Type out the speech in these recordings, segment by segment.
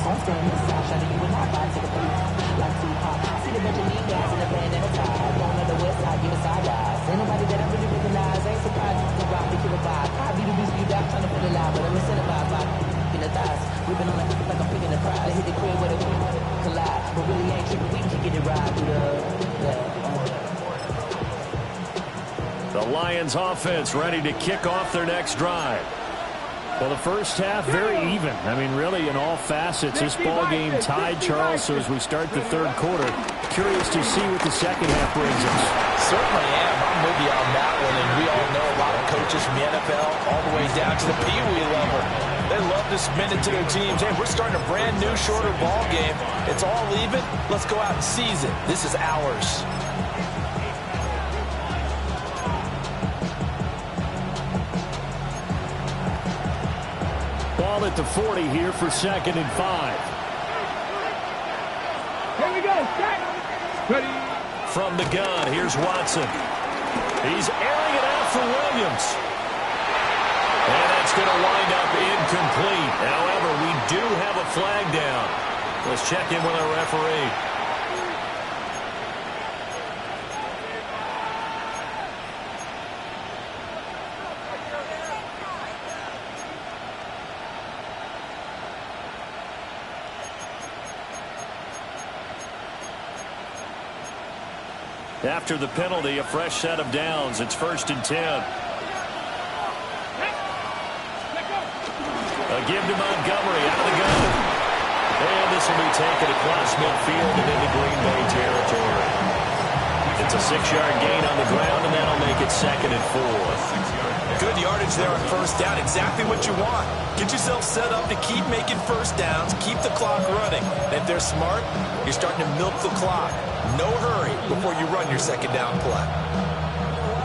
so I'm staying inside, trying to you and I fight to the police. Like Tupac, see the bunch of lead guys in the band and a tie. Going on the west side, give us side eyes. Ain't nobody that I really recognize, ain't surprised to rock the killer vibe. I be the beast, be back, trying to feel alive, but I'm incentivized by in the thighs. We've been on like I'm picking the prize. Hit the crib with a collide, but really ain't tripping, we can get it right through The Lions offense ready to kick off their next drive. Well, the first half, very even. I mean, really, in all facets, this ball game tied, Charles. So as we start the third quarter, curious to see what the second half brings us. Certainly am. I'm with you on that one. And we all know a lot of coaches from the NFL all the way down to the Pee Wee level. They love to spin it to their teams. Hey, we're starting a brand new, shorter ball game. It's all even. Let's go out and seize it. This is ours. Ball at the 40 here for 2nd and 5. Here we go. Set. Ready. From the gun, here's Watson. He's airing it out for Williams. And that's going to wind up incomplete. However, we do have a flag down. Let's check in with our referee. After the penalty, a fresh set of downs. It's 1st and 10. A give to Montgomery out of the gun. And this will be taken across midfield and into Green Bay territory. It's a 6-yard gain on the ground, and that'll make it 2nd and 4. Good yardage there on first down. Exactly what you want. Get yourself set up to keep making first downs, keep the clock running. And if they're smart, you're starting to milk the clock. No hurry before you run your second down play.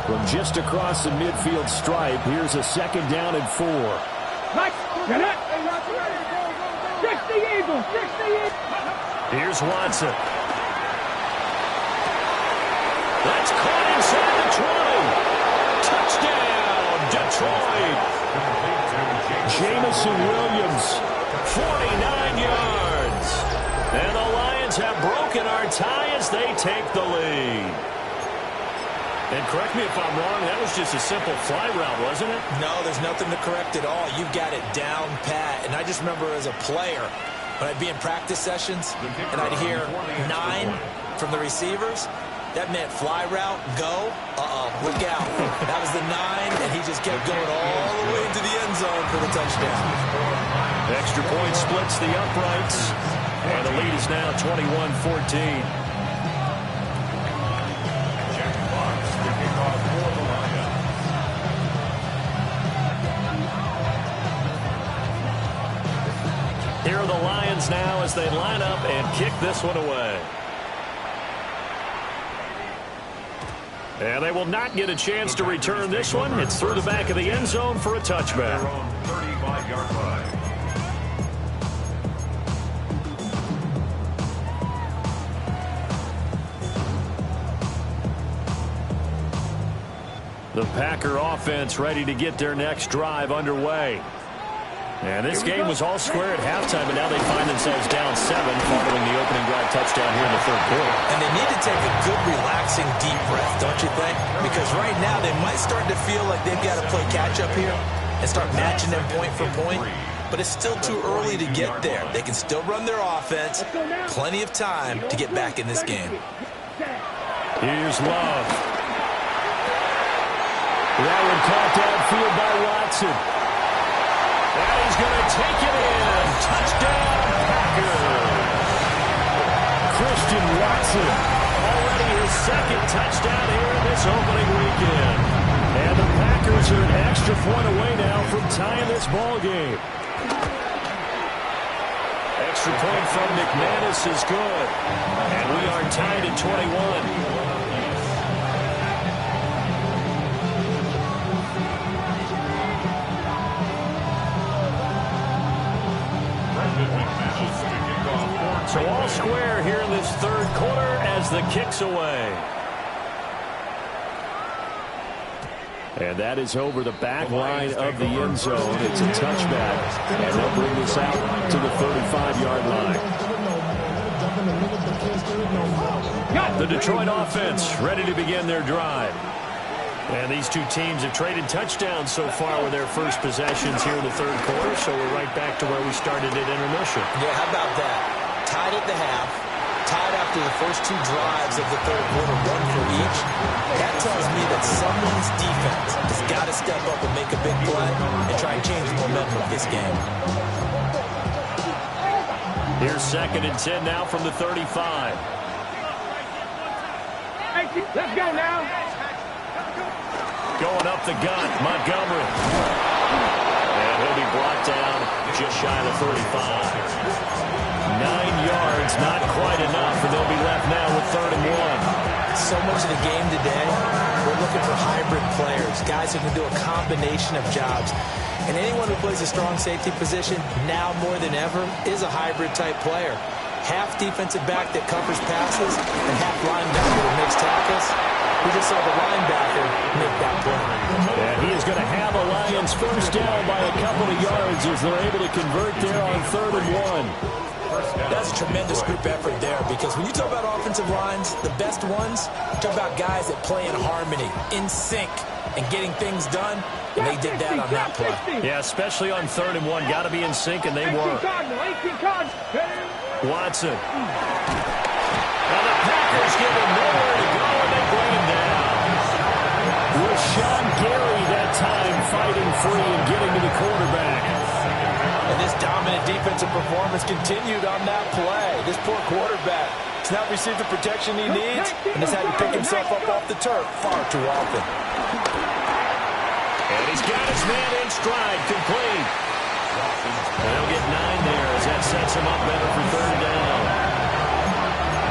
From just across the midfield stripe, here's a 2nd down and 4. Get it. 60 Eagles. 60 Eagles. Here's Watson. That's caught inside the 20. Touchdown, Detroit. Jamison Williams, 49 yards. And the Lions have broken our tie as they take the lead. And correct me if I'm wrong, that was just a simple fly route, wasn't it? No, there's nothing to correct at all. You've got it down pat. And I just remember as a player, when I'd be in practice sessions, and I'd hear 9 from the receivers, that meant fly route, go, look out. That was the 9, and he just kept going all the way to the end zone for the touchdown. Extra point splits the uprights. And the lead is now 21-14. Here are the Lions now as they line up and kick this one away. And they will not get a chance to return this one. It's through the back of the end zone for a touchback. 35-yard line. The Packer offense ready to get their next drive underway. And this game was all square at halftime, but now they find themselves down 7 following the opening drive touchdown here in the third quarter. And they need to take a good, relaxing, deep breath, don't you think? Because right now they might start to feel like they've got to play catch-up here and start matching them point for point. But it's still too early to get there. They can still run their offense. Plenty of time to get back in this game. Here's Love. That one caught downfield by Watson. And he's going to take it in. Touchdown, Packers. Christian Watson, already his 2nd touchdown here in this opening weekend. And the Packers are an extra point away now from tying this ball game. Extra point from McManus is good. And we are tied at 21. So all square here in this third quarter as the kick's away. And that is over the back line of the end zone. It's a touchback. And they'll bring this out to the 35-yard line. The Detroit offense ready to begin their drive. And these two teams have traded touchdowns so far with their first possessions here in the third quarter. So we're right back to where we started at intermission. Yeah, how about that? Tied at the half. Tied after the first two drives of the third quarter, one for each. That tells me that someone's defense has got to step up and make a big play and try and change the momentum of this game. Here's 2nd and 10 now from the 35. Let's go now. Going up the gut, Montgomery. And he'll be brought down just shy of the 35. 9 yards, not quite enough, and they'll be left now with 3rd and 1. So much of the game today, we're looking for hybrid players, guys who can do a combination of jobs. And anyone who plays a strong safety position, now more than ever, is a hybrid-type player. Half defensive back that covers passes and half linebacker that makes tackles. We just saw the linebacker make that play. And he is going to have a Lions first down by a couple of yards as they're able to convert there on 3rd and 1. That's a tremendous group effort there, because when you talk about offensive lines, the best ones, talk about guys that play in harmony, in sync, and getting things done, and they did that on that play. Yeah, especially on 3rd and 1. Got to be in sync, and they were. Watson. Now the Packers give him nowhere to go, and they bring him down. Rashawn Gary that time fighting free and getting to the quarterback. And this dominant defensive performance continued on that play. This poor quarterback has not received the protection he needs and has had to pick himself up off the turf far too often. And he's got his man in stride, complete. And he'll get 9 there as that sets him up better for 3rd down.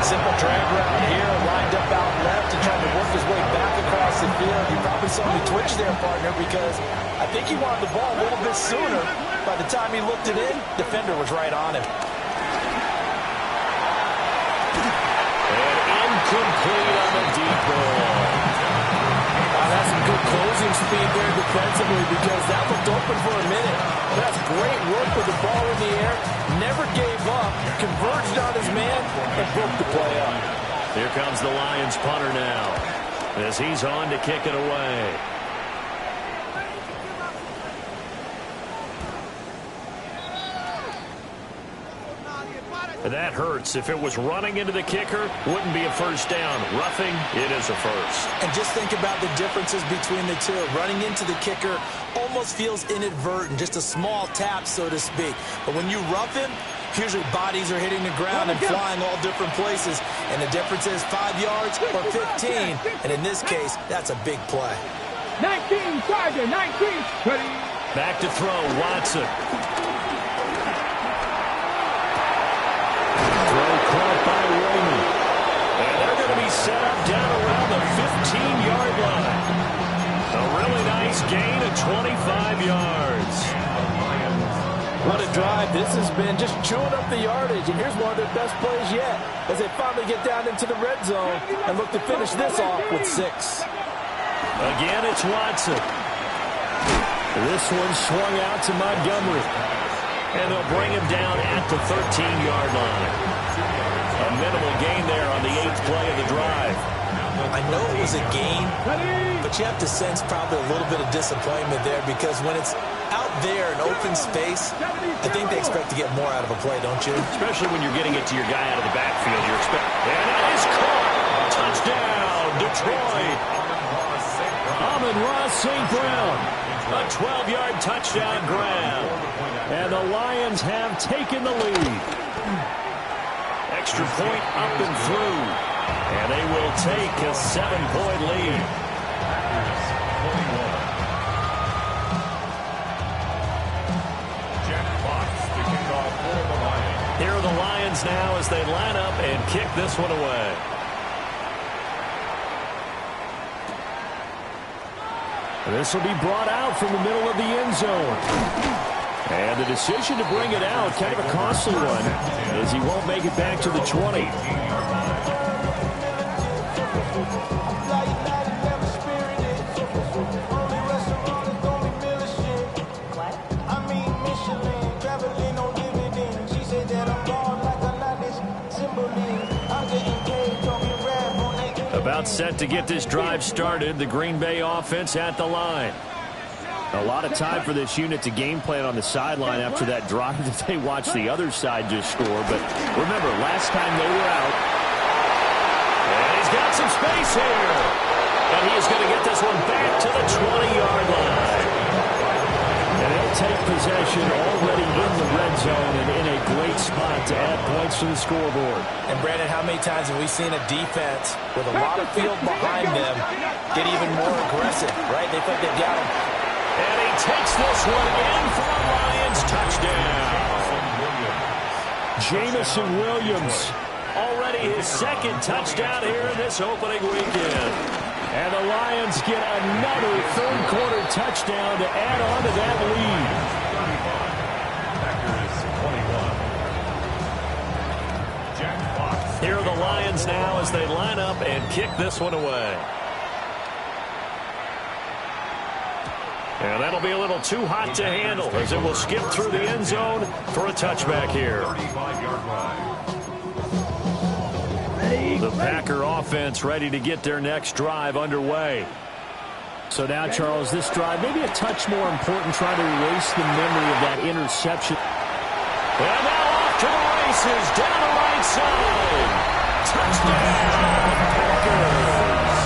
Simple drag route here, lined up out left and trying to work his way back across the field. You probably saw me twitch there, partner, because I think he wanted the ball a little bit sooner. By the time he looked it in, defender was right on him. And incomplete on the deep ball. That's some good closing speed there defensively, because that looked open for a minute. That's great work with the ball in the air. Never gave up, converged on his man, and broke the play up. Here comes the Lions punter now as he's on to kick it away. That hurts. If it was running into the kicker, wouldn't be a first down. Roughing, it is a first. And just think about the differences between the two. Running into the kicker almost feels inadvertent, just a small tap, so to speak. But when you rough him, usually bodies are hitting the ground and flying all different places. And the difference is 5 yards or 15. And in this case, that's a big play. 19, Charger, 19. Ready. Back to throw, Watson. Caught by Raymond. And they're going to be set up down around the 15-yard line. A really nice gain of 25 yards. What a drive this has been, just chewing up the yardage. And here's one of their best plays yet as they finally get down into the red zone and look to finish this off with 6. Again, it's Watson. This one swung out to Montgomery. And they'll bring him down at the 13-yard line. A minimal gain there on the 8th play of the drive. I know it was a gain, but you have to sense probably a little bit of disappointment there, because when it's out there in open space, I think they expect to get more out of a play, don't you? Especially when you're getting it to your guy out of the backfield. You're expecting. And it is caught. Touchdown, Detroit. Amon-Ra St. Brown. A 12-yard touchdown grab. And the Lions have taken the lead. Extra point up and through. And they will take a 7-point lead. Here are the Lions now as they line up and kick this one away. This will be brought out from the middle of the end zone. And the decision to bring it out, kind of a costly one, as he won't make it back to the 20. About set to get this drive started. The Green Bay offense at the line. A lot of time for this unit to game plan on the sideline after that drive that they watched the other side just score. But remember, last time they were out. And he's got some space here. And he is going to get this one back to the 20-yard line. And they'll take possession already in the red zone and in a great spot to add points to the scoreboard. And, Brandon, how many times have we seen a defense with a lot of field behind them get even more aggressive, right? They think they've got him. And he takes this one in for a Lions touchdown. Jamison Williams, already his second touchdown here in this opening weekend. And the Lions get another third-quarter touchdown to add on to that lead. Here are the Lions now as they line up and kick this one away. And that'll be a little too hot to handle as it will skip through the end zone for a touchback here. The Packer offense ready to get their next drive underway. So now, Charles, this drive maybe a touch more important, trying to erase the memory of that interception. And now off to the races, down the right side. Touchdown, Packers.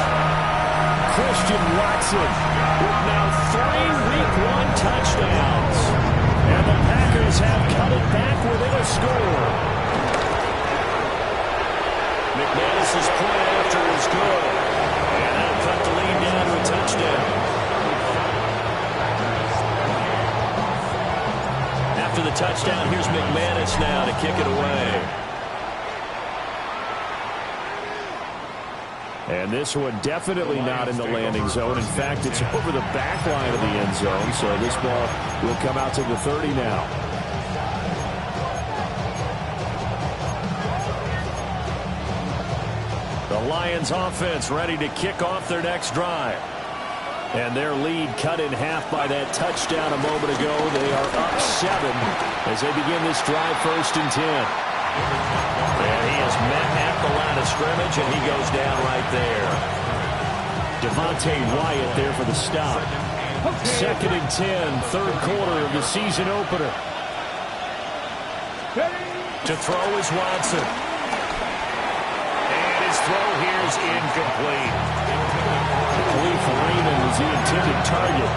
Christian Watson with now 3 Week 1 touchdowns. And the Packers have cut it back within a score. McManus's play after is good. And that'll cut the lead down to a touchdown. After the touchdown, here's McManus now to kick it away. And this one definitely not in the landing zone. In fact, it's over the back line of the end zone. So this ball will come out to the 30 now. The Lions offense ready to kick off their next drive. And their lead cut in half by that touchdown a moment ago. They are up 7 as they begin this drive, 1st and 10. And he is met at the line of scrimmage, and he goes down right there. Devontae Wyatt there for the stop. 2nd and 10, 3rd quarter of the season opener. To throw is Watson. And his throw here is incomplete. Khalif Raymond was the intended target.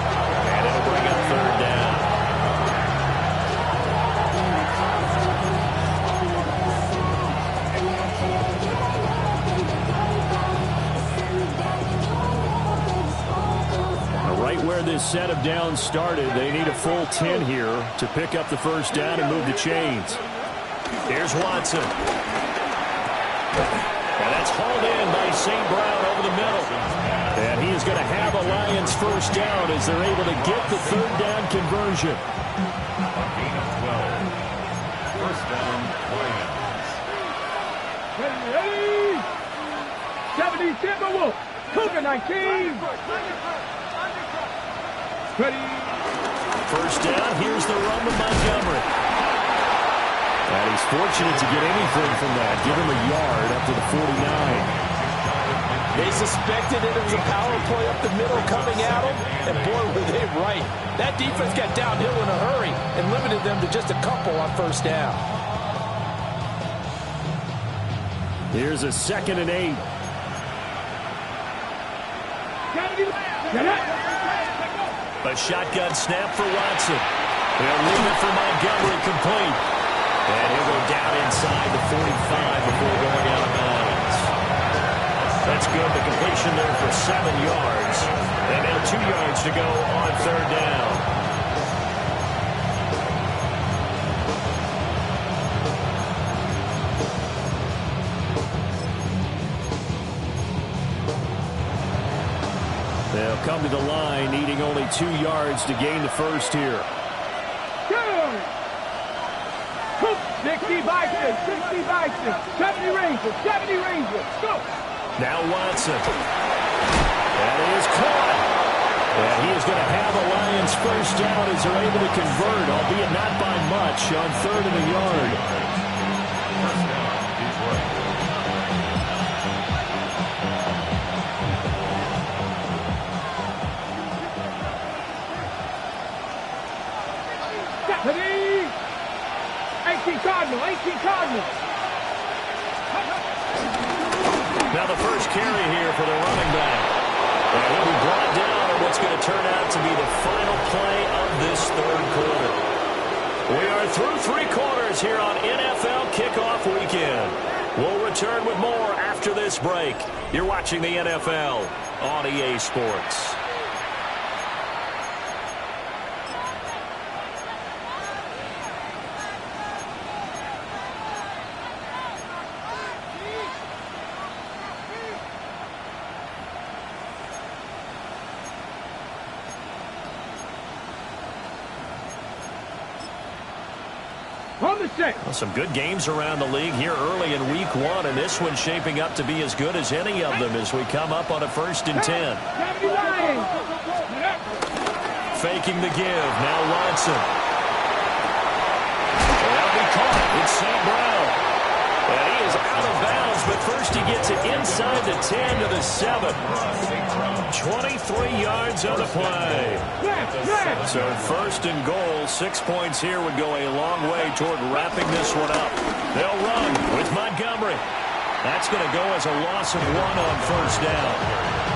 And it'll bring up 3rd down. Right where this set of downs started, they need a full 10 here to pick up the 1st down and move the chains. Here's Watson. And that's hauled in by St. Brown over the middle. And he is going to have a Lions 1st down as they're able to get the 3rd down conversion. First down, Lions. 77 Wolf. Cougar 19. Ready. 1st down, here's the run to Montgomery. And he's fortunate to get anything from that. Give him a yard up to the 49. They suspected it was a power play up the middle coming at them, and boy, were they right. That defense got downhill in a hurry and limited them to just a couple on 1st down. Here's a 2nd and 8. A shotgun snap for Watson. They'll leave it for Montgomery complete. And he'll go down inside the 45 before going out of bounds. That's good. The completion there for 7 yards. And now 2 yards to go on 3rd down. They'll come to the line, needing only 2 yards to gain the 1st here. 60 Vikings, 60 Vikings, 70 Rangers, 70 Rangers, go! Now Watson. That is caught. And he is going to have a Lions 1st down as they're able to convert, albeit not by much, on 3rd and a yard. Cardinal, 18 Cardinal. Now the first carry here for the running back. And he'll be brought down on what's going to turn out to be the final play of this third quarter. We are through 3 quarters here on NFL Kickoff Weekend. We'll return with more after this break. You're watching the NFL on EA Sports. Well, some good games around the league here early in week 1, and this one's shaping up to be as good as any of them as we come up on a 1st and 10. Faking the give. Now Watson. That'll be caught. It's St. Brown. And he is out of bounds, but first he gets it inside the 10 to the 7. 23 yards on the play. So 1st and goal, 6 points here would go a long way toward wrapping this one up. They'll run with Montgomery. That's going to go as a loss of 1 on 1st down.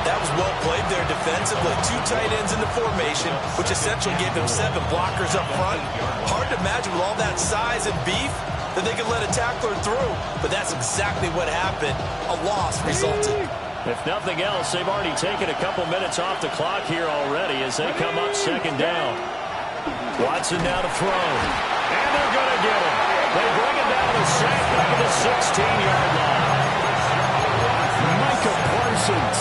That was well played there defensively. 2 tight ends in the formation, which essentially gave them 7 blockers up front. Hard to imagine with all that size and beef that they could let a tackler through, but that's exactly what happened. A loss resulted. If nothing else, they've already taken a couple minutes off the clock here already as they come up 2nd down. Watson now to throw. And they're going to get him. They bring him down to sack back at the 16-yard line. Micah Parsons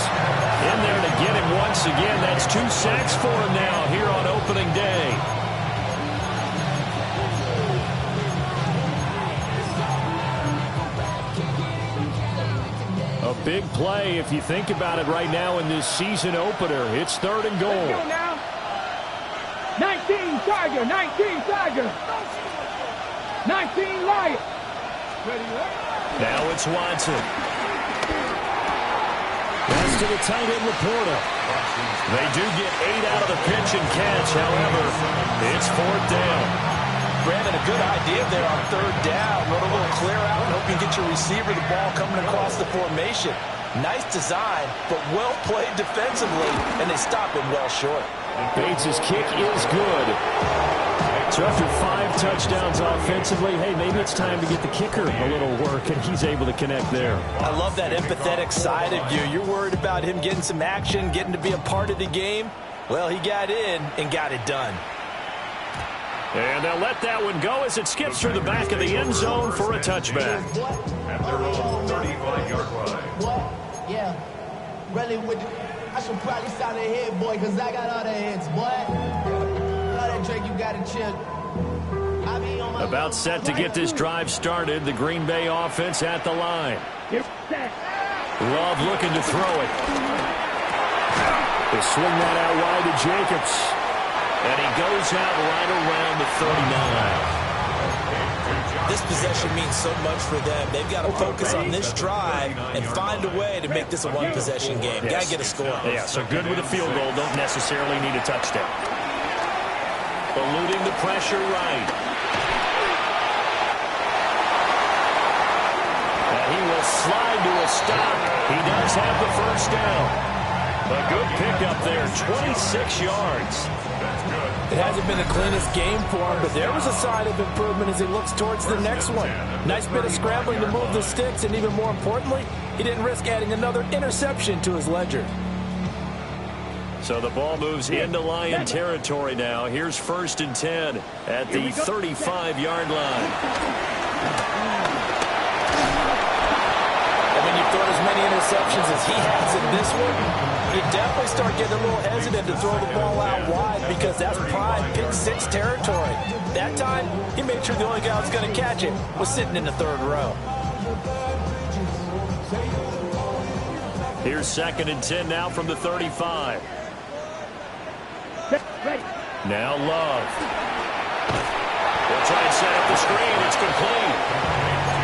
in there to get him once again. That's 2 sacks for him now here on opening day. A big play if you think about it right now in this season opener. It's 3rd and goal. Let's go now. 19 Tiger, 19 Tiger. 19 Lion. Now it's Watson. Pass to the tight end Laporta. They do get 8 out of the pitch and catch. However, it's 4th down. Brandon, a good idea there on 3rd down. Run a little clear out and hope you get your receiver the ball coming across the formation. Nice design, but well played defensively, and they stop him well short. Bates' kick is good. So after 5 touchdowns offensively, hey, maybe it's time to get the kicker a little work, and he's able to connect there. I love that empathetic side of you. You're worried about him getting some action, getting to be a part of the game. Well, he got in and got it done. And they'll let that one go as it skips through the back of the end zone for a touchback. At their own 35-yard line. What? Yeah. Really, I should probably sound a hit, boy, because I got all the hits, boy. All that Drake, you got to chill. About set to get this drive started. The Green Bay offense at the line. Love looking to throw it. They swing that out wide to Jacobs. And he goes out right around the 39. This possession means so much for them. They've got to focus on this drive and find a way to make this a one-possession game. Yes. Got to get a score. Yeah, so good with a field goal. Don't necessarily need a touchdown. Eluding the pressure right. And he will slide to a stop. He does have the 1st down. A good pickup there, 26 yards. It hasn't been the cleanest game for him, but there was a sign of improvement as he looks towards the next one. Nice bit of scrambling to move the sticks, and even more importantly, he didn't risk adding another interception to his ledger. So the ball moves into Lion territory now. Here's 1st and 10 at the 35-yard line. And when you've thrown as many interceptions as he has in this one, you definitely start getting a little hesitant to throw the ball out wide because that's prime pick 6 territory. That time, he made sure the only guy who was going to catch it was sitting in the 3rd row. Here's 2nd and 10 now from the 35. Now Love. They'll try and set up the screen. It's complete.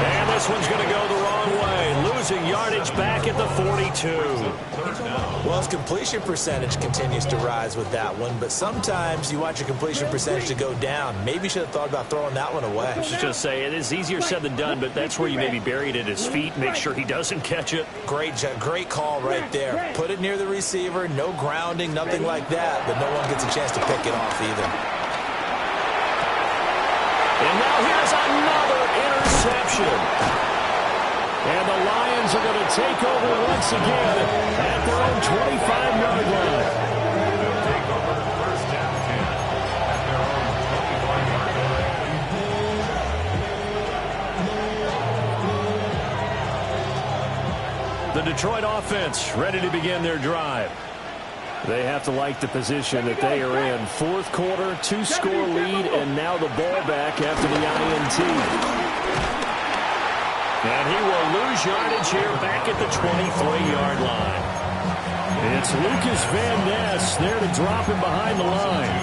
And the this one's going to go the wrong way. Losing yardage back at the 42. Well, his completion percentage continues to rise with that one, but sometimes you want your completion percentage to go down. Maybe you should have thought about throwing that one away. I was just say, it is easier said than done, but that's where you maybe bury it at his feet, make sure he doesn't catch it. Great call right there. Put it near the receiver, no grounding, nothing like that, but no one gets a chance to pick it off either. And now here's another interception. And the Lions are going to take over once again at their own 25-yard line. They'll take over the first down again at their own 25-yard line. The Detroit offense ready to begin their drive. They have to like the position that they are in. Fourth quarter, 2-score lead, and now the ball back after the INT. And he will lose yardage here back at the 23-yard line. It's Lucas Van Ness there to drop him behind the line.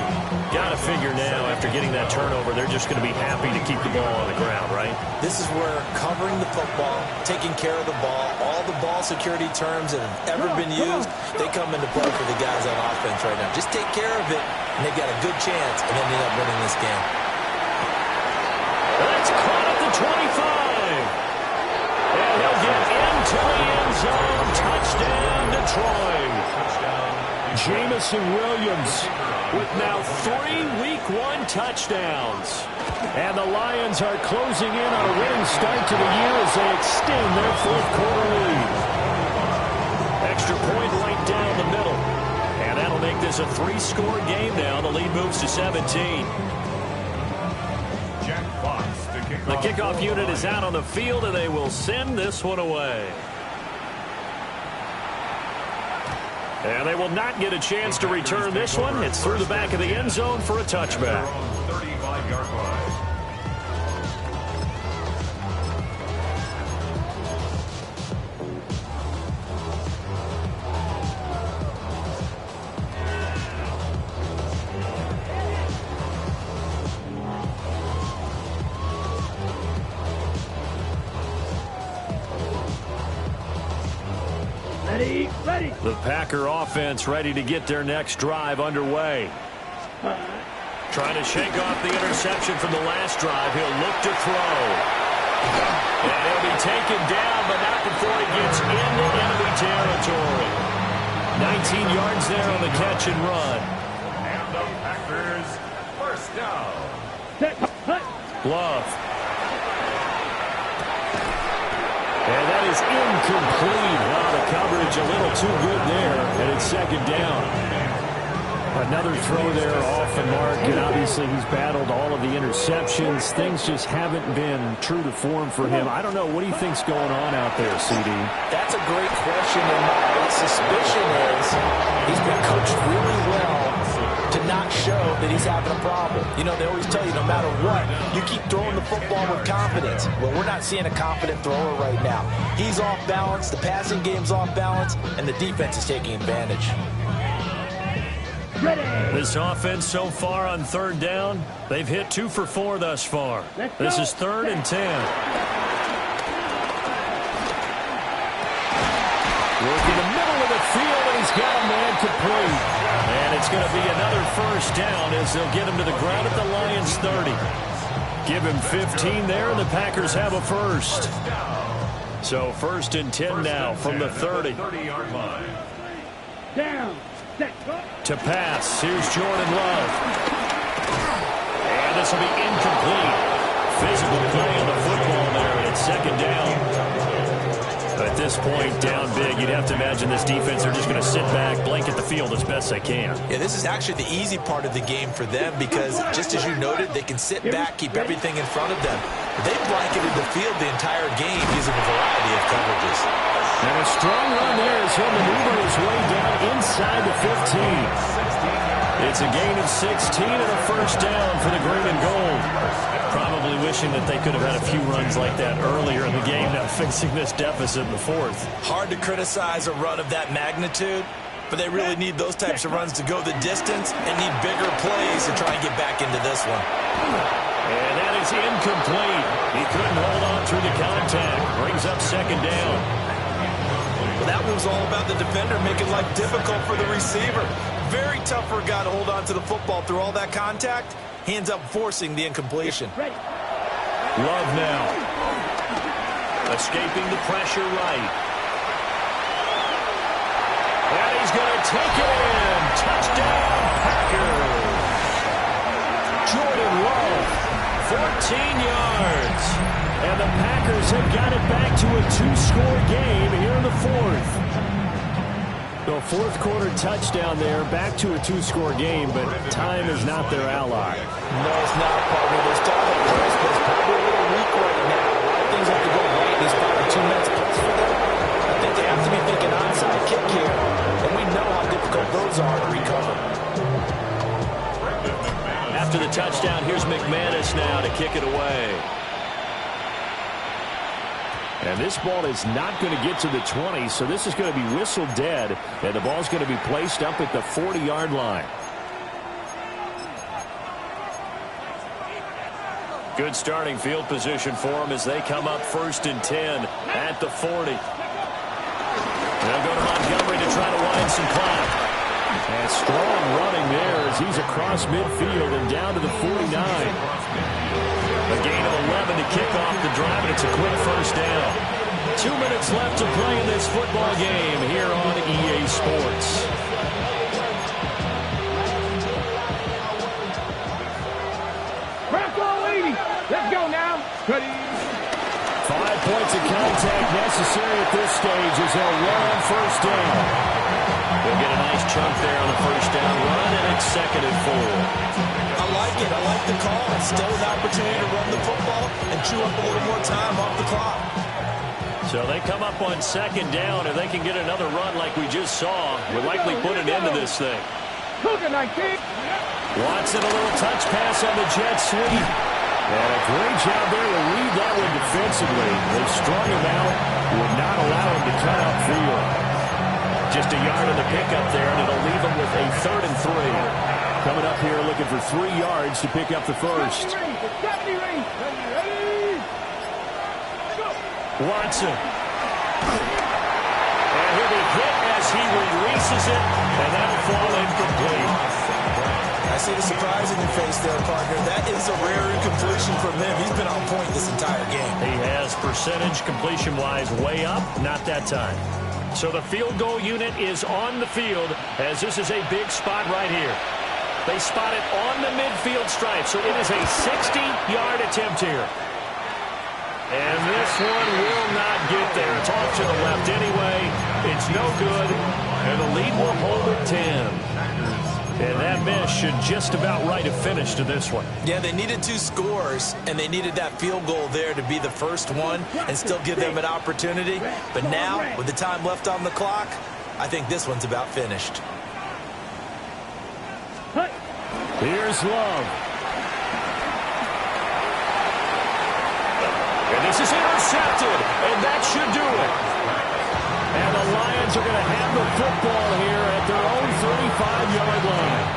Got to figure now, after getting that turnover, they're just going to be happy to keep the ball on the ground, right? This is where covering the football, taking care of the ball, all the ball security terms that have ever been used, they come into play for the guys on offense right now. Just take care of it, and they've got a good chance, and then end up winning this game. That's caught at the 25. And he'll get into the end zone. Touchdown, Detroit. Jamison Williams with now 3 Week 1 touchdowns. And the Lions are closing in on a winning start to the year as they extend their fourth quarter lead. Extra point right down the middle. And that'll make this a 3-score game now. The lead moves to 17. The kickoff unit is out on the field, and they will send this one away. And they will not get a chance to return this one. It's through the back of the end zone for a touchback. 35-yard line. Ready. The Packer offense ready to get their next drive underway. Trying to shake off the interception from the last drive. He'll look to throw. And he'll be taken down, but not before he gets into enemy territory. 19 yards there on the catch and run. And the Packers first down. Bluff. And that is incomplete. Wow, the coverage a little too good there, and it's second down. Another throw there off the mark, and obviously he's battled all of the interceptions. Things just haven't been true to form for him. I don't know. What do you think's going on out there, CD? That's a great question, and my suspicion is he's been coached really well to not show that he's having a problem. You know, they always tell you no matter what, you keep throwing the football with confidence. Well, we're not seeing a confident thrower right now. He's off balance, the passing game's off balance, and the defense is taking advantage. This offense so far on third down, they've hit 2 for 4 thus far. This is 3rd and 10. Working the middle of the field, and he's got a man complete. And it's going to be another first down as they'll get him to the ground at the Lions 30. Give him 15 there, and the Packers have a first. So 1st and 10 now from the 30. 30-yard line. Down. Set. To pass. Here's Jordan Love. And this will be incomplete. Physical play on the football there, and it's second down. At this point, down big, you'd have to imagine this defense, they're just going to sit back, blanket the field as best they can. Yeah, this is actually the easy part of the game for them because, just as you noted, they can sit back, keep everything in front of them. They blanketed the field the entire game using a variety of coverages. And a strong run there as he'll maneuver his way down inside the 15. It's a gain of 16 and a first down for the green and gold. Probably wishing that they could have had a few runs like that earlier in the game, now fixing this deficit in the 4th. Hard to criticize a run of that magnitude, but they really need those types of runs to go the distance and need bigger plays to try and get back into this one. And that is incomplete. He couldn't hold on through the contact. Brings up second down. Well, that was all about the defender making life difficult for the receiver. Very tough for a guy to hold on to the football through all that contact. He ends up forcing the incompletion. Love now. Escaping the pressure right. And he's going to take it in. Touchdown, Packers. Jordan Love, 14 yards. And the Packers have got it back to a two-score game here in the fourth. The fourth quarter touchdown there, back to a two-score game, but time is not their ally. No, it's not, partner. Their style of press is probably a little weak right now. A lot of things have to go right in this 5 or 2 minutes plus for them. I think they have to be thinking onside kick here, and we know how difficult those are to recover. After the touchdown, here's McManus now to kick it away. And this ball is not going to get to the 20, so this is going to be whistled dead, and the ball's going to be placed up at the 40-yard line. Good starting field position for them as they come up 1st and 10 at the 40. They'll go to Montgomery to try to wind some clock. And strong running there as he's across midfield and down to the 49. A gain of 11 to kick off the drive, and it's a quick first down. 2 minutes left to play in this football game here on EA Sports. Let's go now. 5 points of contact necessary at this stage as they'll run on first down. They'll get a nice chunk there on the first down run, and it's 2nd and 4. I like it. I like the call. It's still an opportunity to run the football and chew up a little more time off the clock. So they come up on 2nd down. If they can get another run like we just saw, we'll likely put an end to this thing. Watson, a little touch pass on the jet sweep. And a great job there to read that one defensively. They've strung him out, would not allow him to cut upfield. Just a yard of the pickup there, and it'll leave him with a 3rd and 3. Coming up here looking for 3 yards to pick up the first. Watson. And he'll be hit as he releases it, and that'll fall incomplete. I see the surprise in your face there, partner. That is a rare incompletion from him. He's been on point this entire game. He has percentage completion-wise way up, not that time. So the field goal unit is on the field as this is a big spot right here. They spot it on the midfield stripe, so it is a 60-yard attempt here. And this one will not get there. It's off to the left anyway. It's no good, and the lead will hold at 10. And that miss should just about write a finish to this one. Yeah, they needed 2 scores, and they needed that field goal there to be the first one and still give them an opportunity. But now, with the time left on the clock, I think this one's about finished. Here's Love. And this is intercepted, and that should do it. And the Lions are going to have the football here at their own 35-yard line.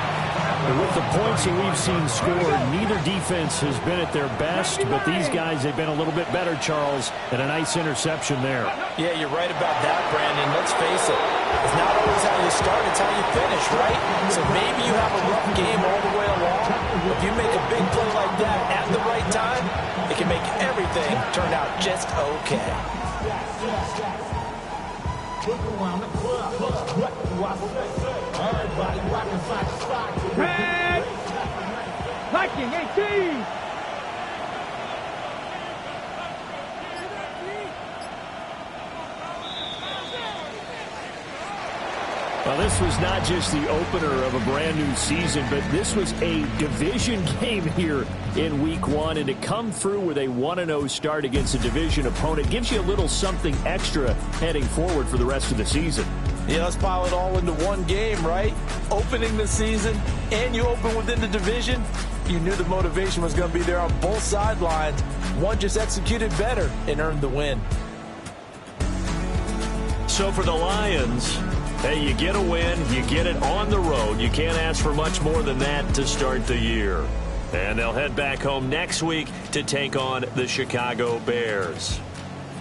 And with the points that we've seen scored, neither defense has been at their best, but these guys, they've been a little bit better, Charles, and a nice interception there. Yeah, you're right about that, Brandon. Let's face it. It's not always how you start, it's how you finish, right? So maybe you have a rough game all the way along. If you make a big play like that at the right time, it can make everything turn out just okay. Red! Viking 18! Well, this was not just the opener of a brand new season, but this was a division game here in week 1. And to come through with a 1-0 start against a division opponent gives you a little something extra heading forward for the rest of the season. Yeah, let's pile it all into one game, right? Opening the season, and you open within the division. You knew the motivation was going to be there on both sidelines. One just executed better and earned the win. So for the Lions, hey, you get a win, you get it on the road. You can't ask for much more than that to start the year. And they'll head back home next week to take on the Chicago Bears.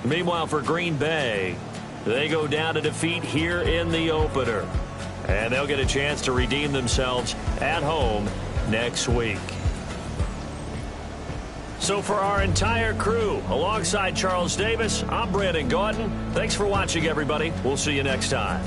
Meanwhile, for Green Bay, they go down to defeat here in the opener. And they'll get a chance to redeem themselves at home next week. So for our entire crew, alongside Charles Davis, I'm Brandon Gaudin. Thanks for watching, everybody. We'll see you next time.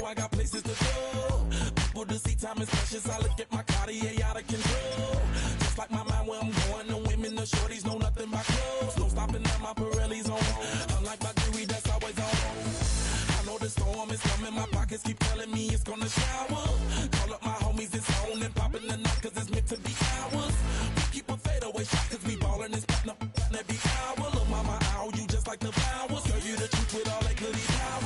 I got places to go. People to see, time is precious. I look at my Cartier out of control. Just like my mind where I'm going. The women, the shorties know nothing but clothes. No stopping at my Pirelli's on. Unlike my jewelry that's always on. I know the storm is coming. My pockets keep telling me it's gonna shower. Call up my homies, it's on and popping the night cause it's meant to be ours. We keep a fadeaway shot cause we ballin' this platinum every hour. Look, mama, ow, you just like the flowers. Girl, you the truth with all that goody powers.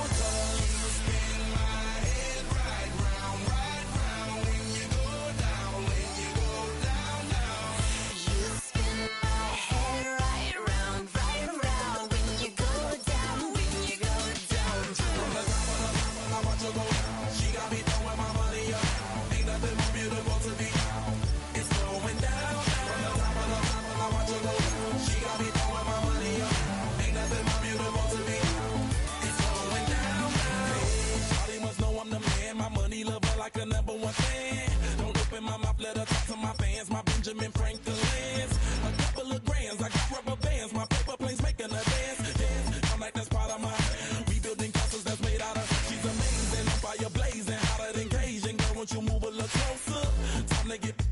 Like a number one fan. Don't open my mouth, let her talk to my fans. My Benjamin Franklin's. A couple of grands, I got rubber bands. My paper planes making a dance. Yes, I'm like that's part of my rebuilding castles that's made out of. She's amazing, I'm fire blazing, hotter than Cajun. Girl, won't you move a little closer? Time to get